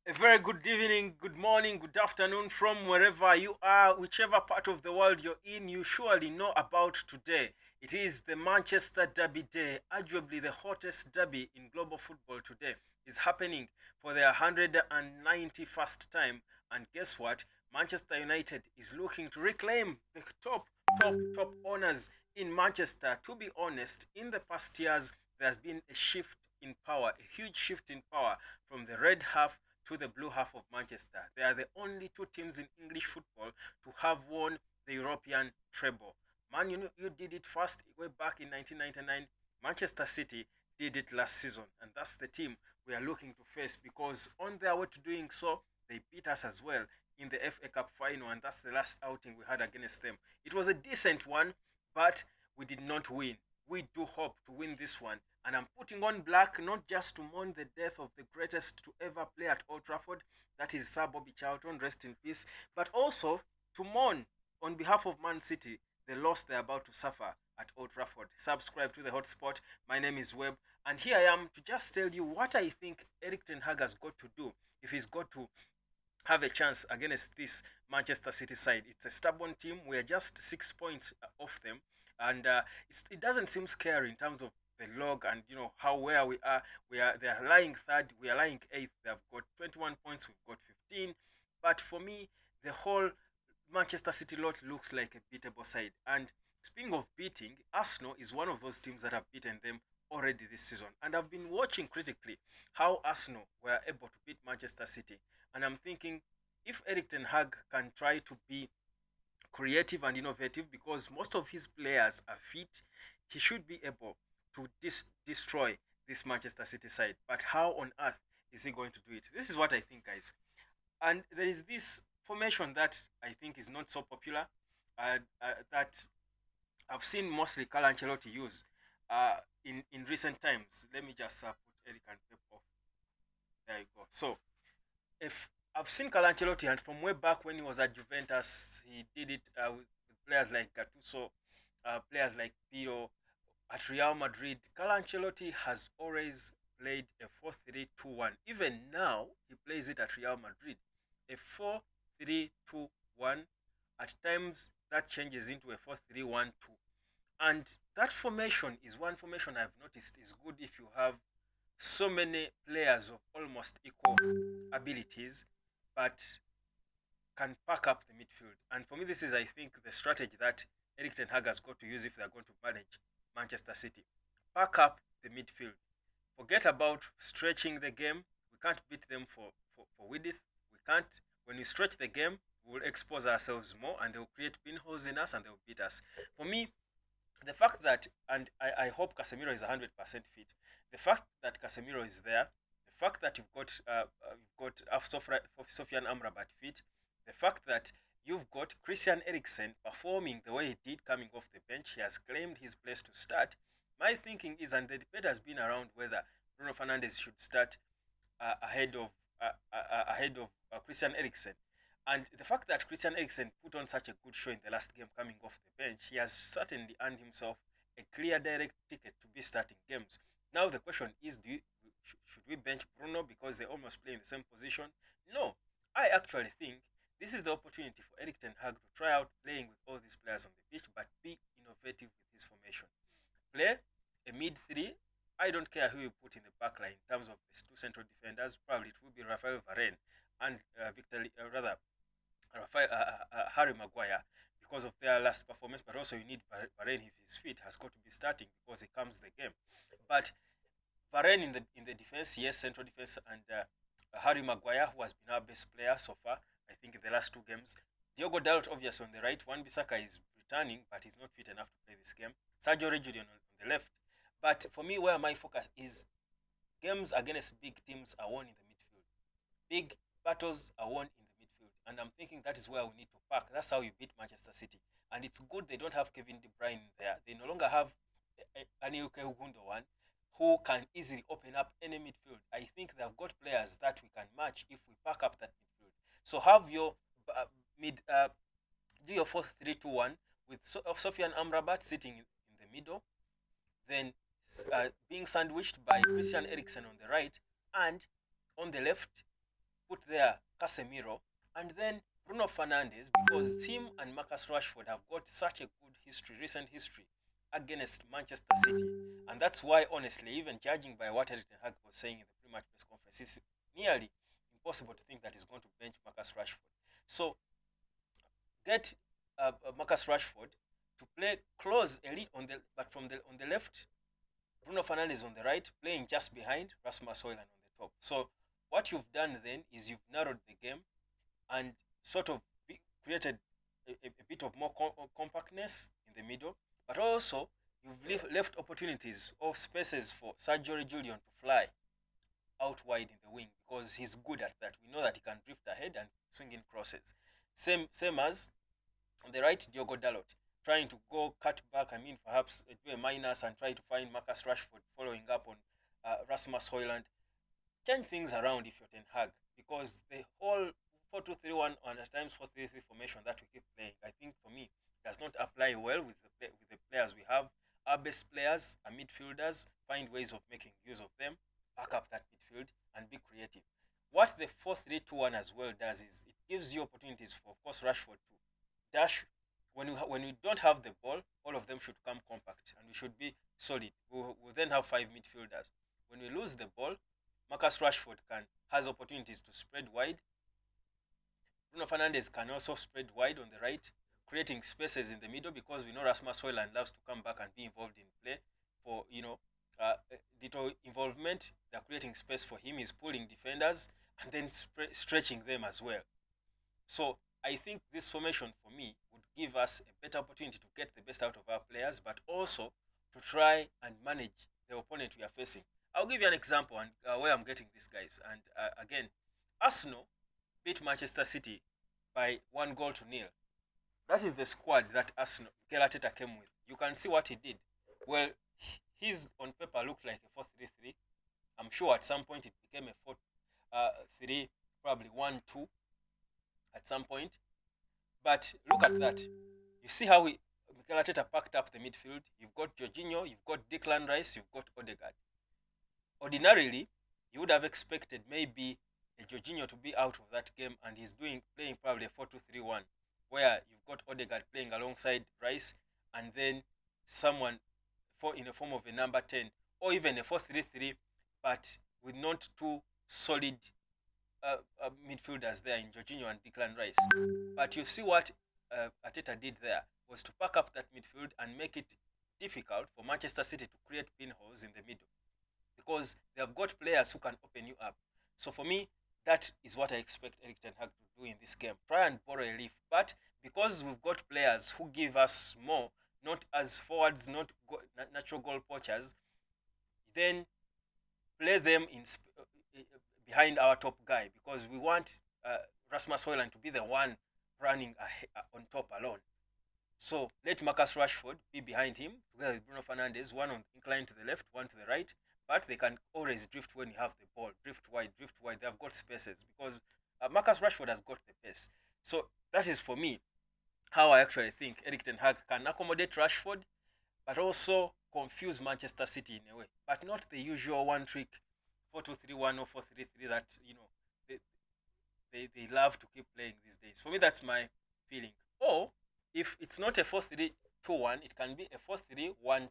A very good evening, good morning, good afternoon from wherever you are, whichever part of the world you're in, you surely know about today. It is the Manchester Derby Day, arguably the hottest derby in global football today. Is happening for their 191st time. And guess what? Manchester United is looking to reclaim the top honors in Manchester. To be honest, in the past years, there's been a shift in power, a huge shift in power from the red half to the blue half of Manchester. They are the only two teams in English football to have won the European treble. Man you did it first way back in 1999. Manchester City did it last season, and that's the team we are looking to face because on their way to doing so, they beat us as well in the FA Cup final, and that's the last outing we had against them. It was a decent one, but we did not win. We do hope to win this one, and I'm putting on black not just to mourn the death of the greatest to ever play at Old Trafford, that is Sir Bobby Charlton, rest in peace, but also to mourn on behalf of Man City the loss they're about to suffer at Old Trafford. Subscribe to the hotspot. My name is Webb, and here I am to just tell you what I think Erik Ten Hag has got to do if he's got to have a chance against this Manchester City side. It's a stubborn team. We are just 6 points off them, and it doesn't seem scary in terms of the log and how where we are. They are lying third. We are lying eighth. They have got 21 points. We've got 15. But for me, the whole Manchester City lot looks like a beatable side. And speaking of beating, Arsenal is one of those teams that have beaten them already this season. And I've been watching critically how Arsenal were able to beat Manchester City. And I'm thinking if Erik Ten Hag can try to be creative and innovative because most of his players are fit, he should be able to destroy this Manchester City side. But how on earth is he going to do it? This is what I think, guys. And there is this formation that I think is not so popular, that I've seen mostly Carlo Ancelotti use in recent times. Let me just put Eric and Pep off. There you go. So if I've seen Carlo Ancelotti, and from way back when he was at Juventus, he did it with players like Gattuso, players like Piro. At Real Madrid, Carlo Ancelotti has always played a 4-3-2-1. Even now, he plays it at Real Madrid. A 4-3-2-1. At times, that changes into a 4-3-1-2. And that formation is one formation I've noticed is good if you have so many players of almost equal abilities, but can pack up the midfield. And for me, this is, I think, the strategy that Erik Ten Hag has got to use if they are going to manage Manchester City. Pack up the midfield. Forget about stretching the game. We can't beat them for width. We can't. When we stretch the game, we will expose ourselves more and they will create pinholes in us and they will beat us. For me, the fact that, and I hope Casemiro is 100% fit, the fact that Casemiro is there, the fact that you've got Sofian Amrabat fit, the fact that you've got Christian Eriksen performing the way he did coming off the bench, he has claimed his place to start. My thinking is, and the debate has been around whether Bruno Fernandes should start ahead of Christian Eriksen. And the fact that Christian Eriksen put on such a good show in the last game coming off the bench, he has certainly earned himself a clear direct ticket to be starting games. Now the question is, should we bench Bruno because they almost play in the same position? No, I actually think this is the opportunity for Erik Ten Hag to try out playing with all these players on the pitch, but be innovative with his formation. Play a mid three. I don't care who you put in the back line in terms of these two central defenders. Probably it will be Rafael Varane and Harry Maguire because of their last performance. But also you need Varane if his feet has got to be starting because he comes the game. But Varane in the defense, yes, central defense, and Harry Maguire, who has been our best player so far, I think in the last two games. Diogo Dalot, obviously on the right. Wan Bissaka is returning, but he's not fit enough to play this game. Sergio Reguilon on the left. But for me, where my focus is, games against big teams are won in the midfield. Big battles are won in the midfield. And I'm thinking that is where we need to pack. That's how you beat Manchester City. And it's good they don't have Kevin De Bruyne there. They no longer have Anilke Gundogan, who can easily open up any midfield. I think they've got players that we can match if we pack up that midfield. So have your do your 4-3-2-1 with Sofian Amrabat sitting in the middle, then being sandwiched by Christian Eriksen on the right, and on the left put there Casemiro, and then Bruno Fernandes, because Tim and Marcus Rashford have got such a good history, recent history against Manchester City. And that's why, honestly, even judging by what Erik Ten Hag was saying in the pre-match press conference, it's nearly impossible to think that he's going to bench Marcus Rashford. So get Marcus Rashford to play close elite on the but from the on the left, Bruno Fernandes on the right, playing just behind Rasmus Højlund on the top. So what you've done then is you've narrowed the game and sort of created a bit of more compactness in the middle, but also you've left opportunities or spaces for Sergio Reguilon to fly out wide in the wing because he's good at that. We know that he can drift ahead and swing in crosses. Same as on the right, Diogo Dalot trying to go cut back. I mean, perhaps do a minus and try to find Marcus Rashford following up on Rasmus Højlund. Change things around if you're Ten Hag, because the whole 4-2-3-1 and at times 4-3-3 formation that we keep playing, I think for me, does not apply well with the players we have. Our best players are midfielders. Find ways of making use of them, back up that midfield, and be creative. What the 4-3-2-1 as well does is it gives you opportunities for, of course, Rashford to dash. When we don't have the ball, all of them should come compact and we should be solid. We'll then have 5 midfielders. When we lose the ball, Marcus Rashford has opportunities to spread wide. Bruno Fernandes can also spread wide on the right, creating spaces in the middle, because we know Rasmus Højlund loves to come back and be involved in play for little involvement. They're creating space for him. He's pulling defenders and then stretching them as well. So I think this formation for me would give us a better opportunity to get the best out of our players, but also to try and manage the opponent we are facing. I'll give you an example and where I'm getting this, guys. And again, Arsenal beat Manchester City by 1-0. That is the squad that Arsenal, Mikel Arteta came with. You can see what he did. Well, his on paper looked like a 4-3-3. I'm sure at some point it became a 4-3, probably 1-2 at some point. But look at that. You see how Mikel Arteta packed up the midfield. You've got Jorginho, you've got Declan Rice, you've got Odegaard. Ordinarily, you would have expected maybe a Jorginho to be out of that game, and he's playing probably a 4-2-3-1, where you've got Odegaard playing alongside Rice, and then someone in the form of a number 10, or even a 4-3-3, but with not two solid midfielders there in Jorginho and Declan Rice. But you see what Arteta did there was to pack up that midfield and make it difficult for Manchester City to create pinholes in the middle, because they have got players who can open you up. So for me, that is what I expect Erik Ten Hag to do in this game. Try and borrow a leaf, but because we've got players who give us more, not as forwards, not natural goal poachers, then play them behind our top guy, because we want Rasmus Højlund to be the one running on top alone. So let Marcus Rashford be behind him together with Bruno Fernandes, one inclined to the left, one to the right. But they can always drift when you have the ball. Drift wide, drift wide. They have got spaces because Marcus Rashford has got the pace. So that is, for me, how I actually think Erik Ten Hag can accommodate Rashford, but also confuse Manchester City in a way. But not the usual one-trick 4-2-3-1 or 4-3-3 that they love to keep playing these days. For me, that's my feeling. Or if it's not a 4-3-2-1, it can be a 4-3-1-2.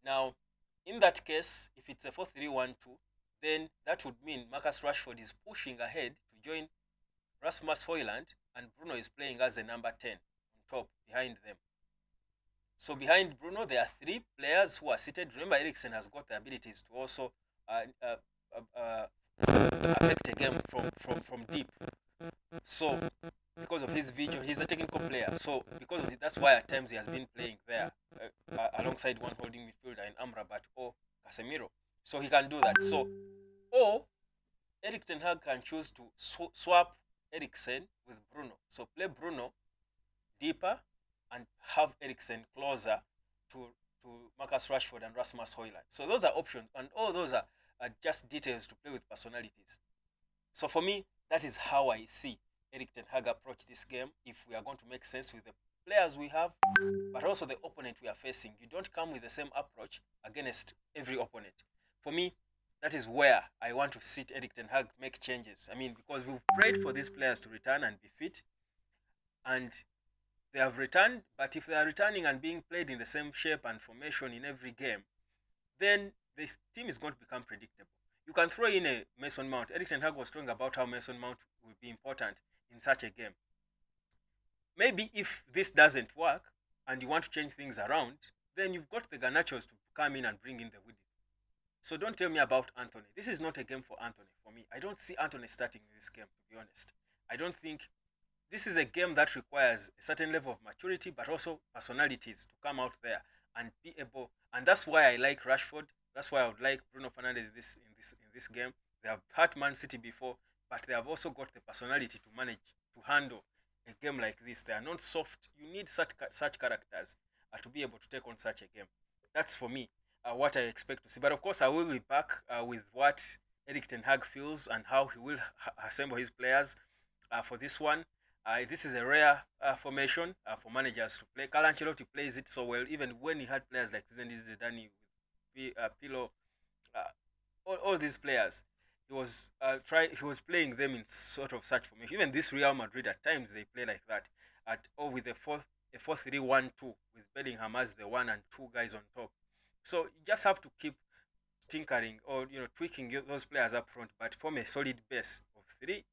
Now, in that case, if it's a 4-3-1-2, then that would mean Marcus Rashford is pushing ahead to join Rasmus Højlund, and Bruno is playing as the number 10 on top behind them. So behind Bruno, there are 3 players who are seated. Remember, Eriksen has got the abilities to also affect a game from deep. So because of his vision, he's a technical player. So because of it, that's why at times he has been playing there alongside one holding midfielder in Amrabat or Casemiro. So he can do that. So, or Erik Ten Hag can choose to swap Eriksen with Bruno. So play Bruno deeper and have Eriksen closer to Marcus Rashford and Rasmus Højlund. So those are options, and all those are just details to play with personalities. So for me, that is how I see Erik Ten Hag approach this game, if we are going to make sense with the players we have, but also the opponent we are facing. You don't come with the same approach against every opponent. For me, that is where I want to see Erik Ten Hag make changes. I mean, because we've prayed for these players to return and be fit, and they have returned. But if they are returning and being played in the same shape and formation in every game, then the team is going to become predictable. You can throw in a Mason Mount. Erik Ten Hag was talking about how Mason Mount will be important in such a game. Maybe if this doesn't work and you want to change things around, then you've got the Garnachos to come in and bring in the Woody. So don't tell me about Anthony. This is not a game for Anthony for me. I don't see Anthony starting in this game, to be honest. I don't think this is a game that requires a certain level of maturity, but also personalities to come out there and be able. And that's why I like Rashford. That's why I would like Bruno Fernandes in this game. They have hurt Man City before, but they have also got the personality to manage to handle a game like this. They are not soft. You need such characters to be able to take on such a game. That's for me what I expect to see. But of course, I will be back with what Erik Ten Hag feels and how he will assemble his players for this one. This is a rare formation for managers to play. Carlo Ancelotti plays it so well, even when he had players like Zidane with Pirlo, all these players. He was playing them in sort of such formation. Even this Real Madrid at times they play like that, with a 4-3-1-2 with Bellingham as the 1 and 2 guys on top. So you just have to keep tinkering or tweaking those players up front, but form a solid base of 3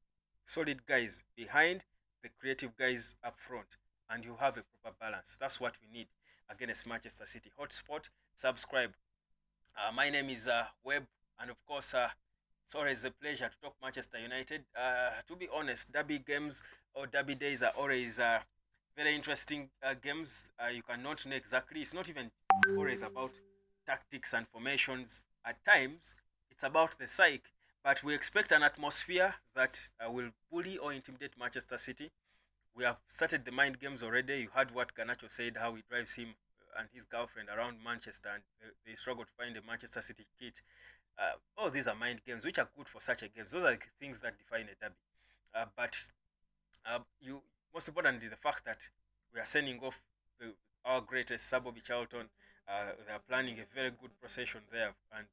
solid guys behind the creative guys up front, and you have a proper balance. That's what we need against Manchester City. Hotspot, subscribe. My name is Webb, and of course, it's always a pleasure to talk Manchester United. To be honest, derby games or derby days are always very interesting games. You cannot know exactly. It's not even always about tactics and formations. At times, it's about the psyche. But we expect an atmosphere that will bully or intimidate Manchester City. We have started the mind games already. You heard what Garnacho said, how he drives him and his girlfriend around Manchester, and they struggle to find a Manchester City kit. All these are mind games, which are good for such a game. Those are the things that define a derby. But you most importantly, the fact that we are sending off our greatest Sir Bobby Charlton. They are planning a very good procession there, and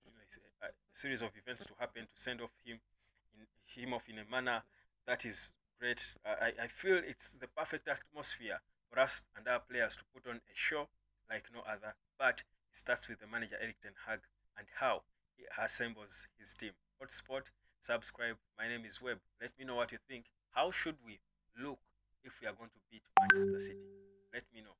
a series of events to happen to send off him off in a manner that is great. I feel it's the perfect atmosphere for us and our players to put on a show like no other. But it starts with the manager Erik Ten Hag and how he assembles his team. Hotspot, subscribe. My name is Webb. Let me know what you think. How should we look if we are going to beat Manchester City? Let me know.